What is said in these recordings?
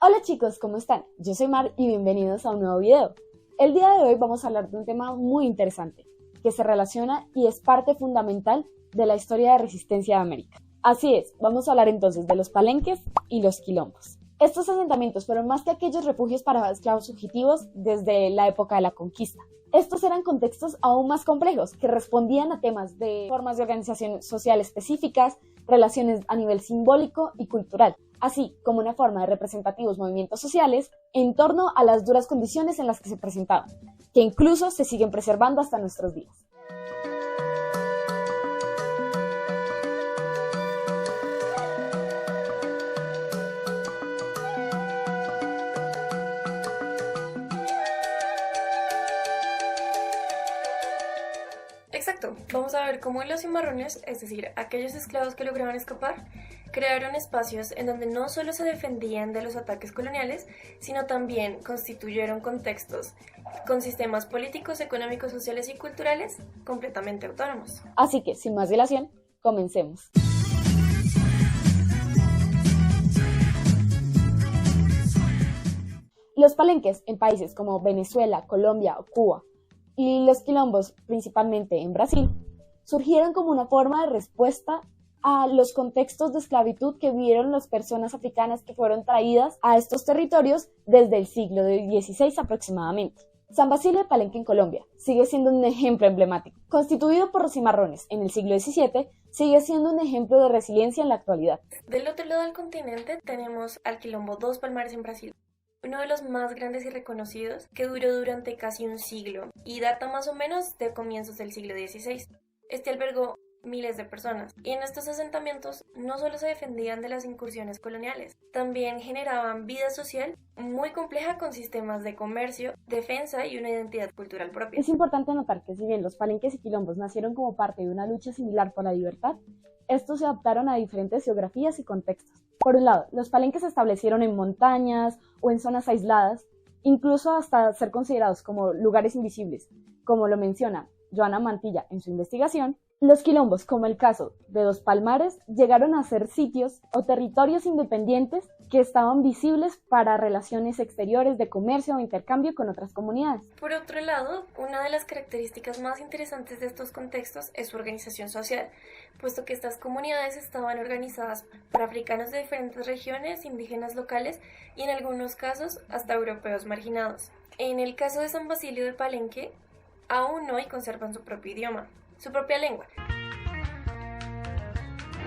Hola chicos, ¿cómo están? Yo soy Mar y bienvenidos a un nuevo video. El día de hoy vamos a hablar de un tema muy interesante, que se relaciona y es parte fundamental de la historia de resistencia de América. Así es, vamos a hablar entonces de los palenques y los quilombos. Estos asentamientos fueron más que aquellos refugios para esclavos fugitivos desde la época de la conquista. Estos eran contextos aún más complejos que respondían a temas de formas de organización social específicas, relaciones a nivel simbólico y cultural, así como una forma de representativos movimientos sociales en torno a las duras condiciones en las que se presentaban, que incluso se siguen preservando hasta nuestros días. Exacto, vamos a ver cómo los cimarrones, es decir, aquellos esclavos que lograban escapar, crearon espacios en donde no solo se defendían de los ataques coloniales, sino también constituyeron contextos con sistemas políticos, económicos, sociales y culturales completamente autónomos. Así que, sin más dilación, comencemos. Los palenques en países como Venezuela, Colombia o Cuba, y los quilombos, principalmente en Brasil, surgieron como una forma de respuesta a los contextos de esclavitud que vivieron las personas africanas que fueron traídas a estos territorios desde el siglo XVI aproximadamente. San Basilio de Palenque en Colombia sigue siendo un ejemplo emblemático. Constituido por los cimarrones en el siglo XVII, sigue siendo un ejemplo de resiliencia en la actualidad. Del otro lado del continente tenemos al quilombo Dos Palmares en Brasil, uno de los más grandes y reconocidos, que duró durante casi un siglo y data más o menos de comienzos del siglo XVI. Este albergó miles de personas, y en estos asentamientos no solo se defendían de las incursiones coloniales, también generaban vida social muy compleja con sistemas de comercio, defensa y una identidad cultural propia. Es importante notar que si bien los palenques y quilombos nacieron como parte de una lucha similar por la libertad, estos se adaptaron a diferentes geografías y contextos. Por un lado, los palenques se establecieron en montañas o en zonas aisladas, incluso hasta ser considerados como lugares invisibles, como lo menciona Joana Mantilla en su investigación. Los quilombos, como el caso de Dos Palmares, llegaron a ser sitios o territorios independientes que estaban visibles para relaciones exteriores de comercio o intercambio con otras comunidades. Por otro lado, una de las características más interesantes de estos contextos es su organización social, puesto que estas comunidades estaban organizadas por africanos de diferentes regiones, indígenas locales y en algunos casos hasta europeos marginados. En el caso de San Basilio de Palenque, aún hoy conservan su propio idioma, su propia lengua.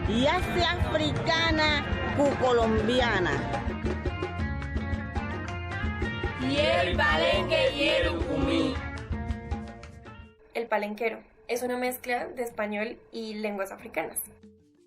Ya sea africana o colombiana. Y el palenque y el ucumí. El palenquero es una mezcla de español y lenguas africanas.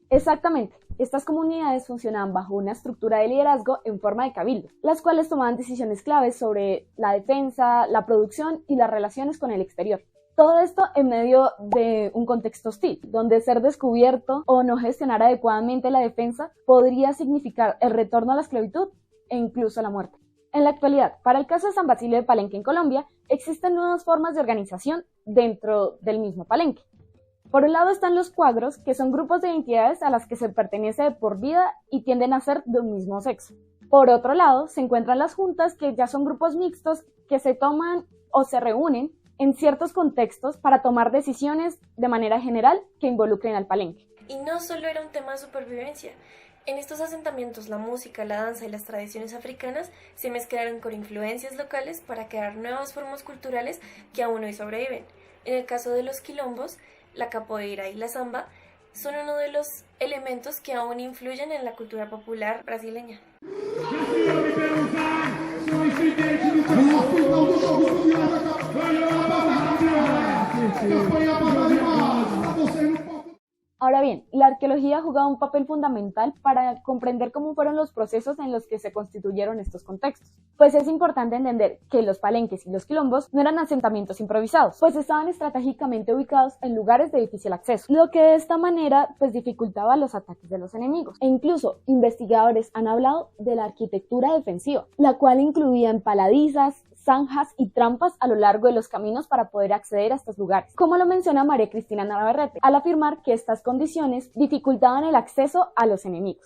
Exactamente. Estas comunidades funcionaban bajo una estructura de liderazgo en forma de cabildo, las cuales tomaban decisiones claves sobre la defensa, la producción y las relaciones con el exterior. Todo esto en medio de un contexto hostil, donde ser descubierto o no gestionar adecuadamente la defensa podría significar el retorno a la esclavitud e incluso la muerte. En la actualidad, para el caso de San Basilio de Palenque en Colombia, existen nuevas formas de organización dentro del mismo palenque. Por un lado están los cuadros, que son grupos de identidades a las que se pertenece de por vida y tienden a ser de un mismo sexo. Por otro lado, se encuentran las juntas, que ya son grupos mixtos que se toman o se reúnen en ciertos contextos para tomar decisiones de manera general que involucren al palenque. Y no solo era un tema de supervivencia. En estos asentamientos la música, la danza y las tradiciones africanas se mezclaron con influencias locales para crear nuevas formas culturales que aún hoy sobreviven. En el caso de los quilombos, la capoeira y la samba son uno de los elementos que aún influyen en la cultura popular brasileña. Ahora bien, la arqueología ha jugado un papel fundamental para comprender cómo fueron los procesos en los que se constituyeron estos contextos. Pues es importante entender que los palenques y los quilombos no eran asentamientos improvisados, pues estaban estratégicamente ubicados en lugares de difícil acceso, lo que de esta manera dificultaba los ataques de los enemigos. E incluso investigadores han hablado de la arquitectura defensiva, la cual incluía empaladizas, zanjas y trampas a lo largo de los caminos para poder acceder a estos lugares, como lo menciona María Cristina Navarrete, al afirmar que estas condiciones dificultaban el acceso a los enemigos.